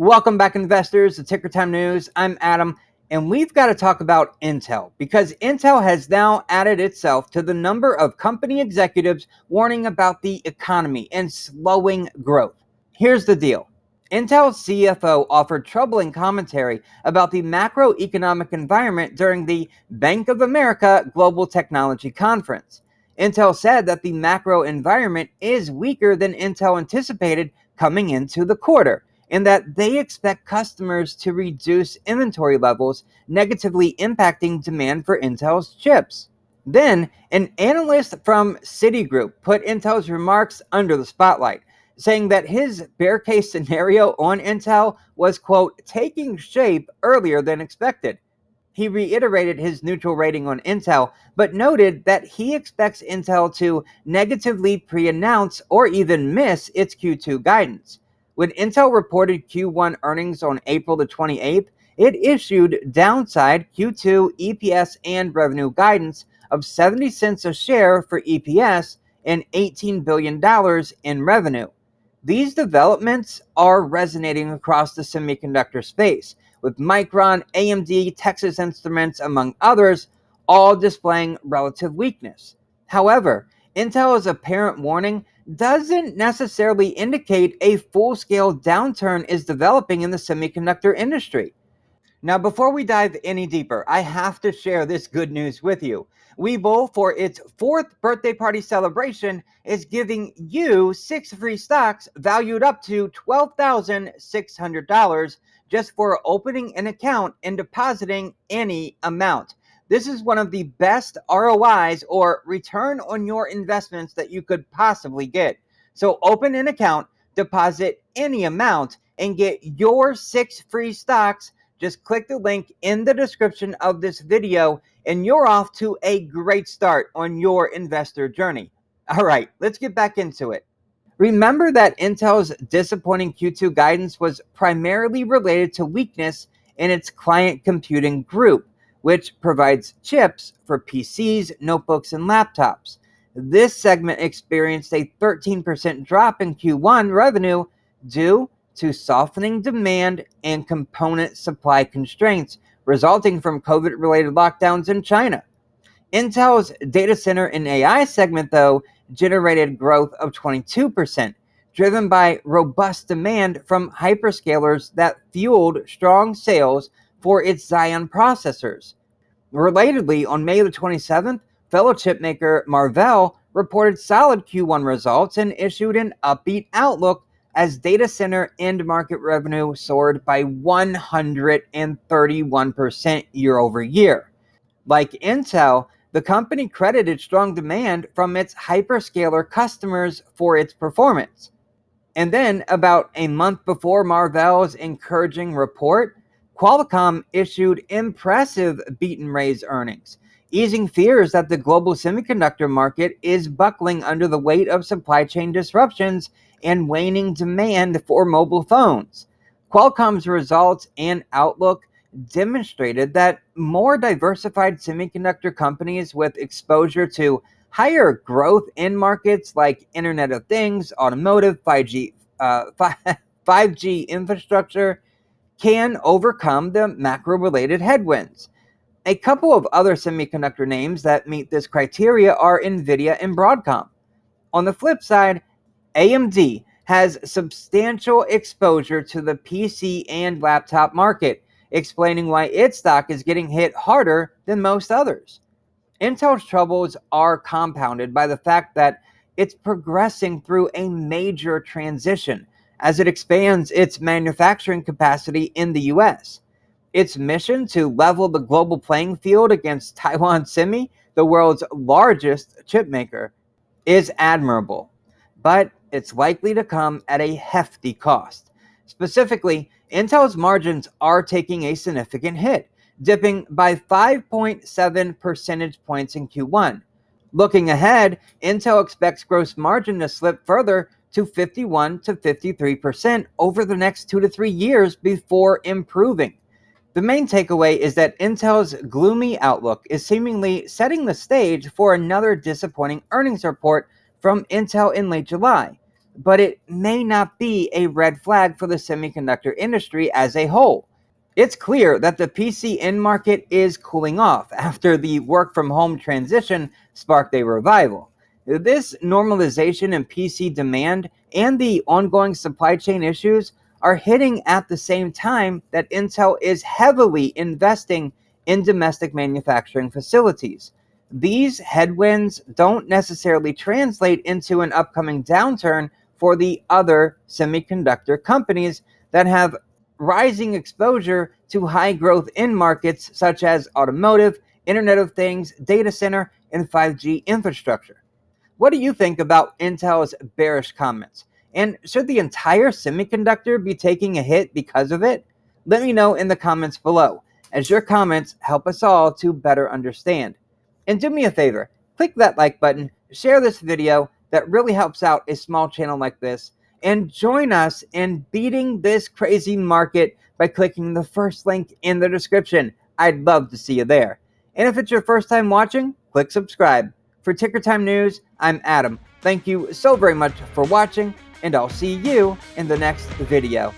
Welcome back, investors, to Ticker Time News. I'm Adam, and we've got to talk about Intel because Intel has now added itself to the number of company executives warning about the economy and slowing growth. Here's the deal. Intel's CFO offered troubling commentary about the macroeconomic environment during the Bank of America Global Technology Conference. Intel said that the macro environment is weaker than Intel anticipated coming into the quarter, and that they expect customers to reduce inventory levels, negatively impacting demand for Intel's chips. Then, an analyst from Citigroup put Intel's remarks under the spotlight, saying that his bear case scenario on Intel was, quote, taking shape earlier than expected. He reiterated his neutral rating on Intel, but noted that he expects Intel to negatively pre-announce or even miss its Q2 guidance. When Intel reported Q1 earnings on April the 28th, it issued downside Q2 EPS and revenue guidance of 70 cents a share for EPS and $18 billion in revenue. These developments are resonating across the semiconductor space, with Micron, AMD, Texas Instruments, among others, all displaying relative weakness. However, Intel's apparent warning doesn't necessarily indicate a full-scale downturn is developing in the semiconductor industry. Now, before we dive any deeper, I have to share this good news with you. Webull, for its 4th birthday party celebration, is giving you 6 free stocks valued up to $12,600 just for opening an account and depositing any amount. This is one of the best ROIs, or return on your investments, that you could possibly get. So open an account, deposit any amount, and get your 6 free stocks. Just click the link in the description of this video, and you're off to a great start on your investor journey. All right, let's get back into it. Remember that Intel's disappointing Q2 guidance was primarily related to weakness in its client computing group, which provides chips for PCs, notebooks, and laptops. This segment experienced a 13% drop in Q1 revenue due to softening demand and component supply constraints resulting from COVID-related lockdowns in China. Intel's data center and AI segment, though, generated growth of 22%, driven by robust demand from hyperscalers that fueled strong sales for its Xeon processors. Relatedly, on May the 27th, fellow chipmaker Marvell reported solid Q1 results and issued an upbeat outlook as data center end market revenue soared by 131% year over year. Like Intel, the company credited strong demand from its hyperscaler customers for its performance. And then, about a month before Marvell's encouraging report, Qualcomm issued impressive beat and raise earnings, easing fears that the global semiconductor market is buckling under the weight of supply chain disruptions and waning demand for mobile phones. Qualcomm's results and outlook demonstrated that more diversified semiconductor companies with exposure to higher growth in markets like Internet of Things, automotive, 5G infrastructure can overcome the macro-related headwinds. A couple of other semiconductor names that meet this criteria are NVIDIA and Broadcom. On the flip side, AMD has substantial exposure to the PC and laptop market, explaining why its stock is getting hit harder than most others. Intel's troubles are compounded by the fact that it's progressing through a major transition as it expands its manufacturing capacity in the US. Its mission to level the global playing field against Taiwan Semi, the world's largest chipmaker, is admirable, but it's likely to come at a hefty cost. Specifically, Intel's margins are taking a significant hit, dipping by 5.7 percentage points in Q1. Looking ahead, Intel expects gross margin to slip further to 51 to 53% over the next 2 to 3 years before improving. The main takeaway is that Intel's gloomy outlook is seemingly setting the stage for another disappointing earnings report from Intel in late July. but it may not be a red flag for the semiconductor industry as a whole. It's clear that the PC end market is cooling off after the work from home transition sparked a revival. This normalization in PC demand and the ongoing supply chain issues are hitting at the same time that Intel is heavily investing in domestic manufacturing facilities. These headwinds don't necessarily translate into an upcoming downturn for the other semiconductor companies that have rising exposure to high growth end markets such as automotive, Internet of Things, data center, and 5G infrastructure. What do you think about Intel's bearish comments? And should the entire semiconductor be taking a hit because of it? Let me know in the comments below, as your comments help us all to better understand. And do me a favor, click that like button, share this video, that really helps out a small channel like this, and join us in beating this crazy market by clicking the first link in the description. I'd love to see you there. And if it's your first time watching, click subscribe. For Ticker Time News, I'm Adam. Thank you so very much for watching, and I'll see you in the next video.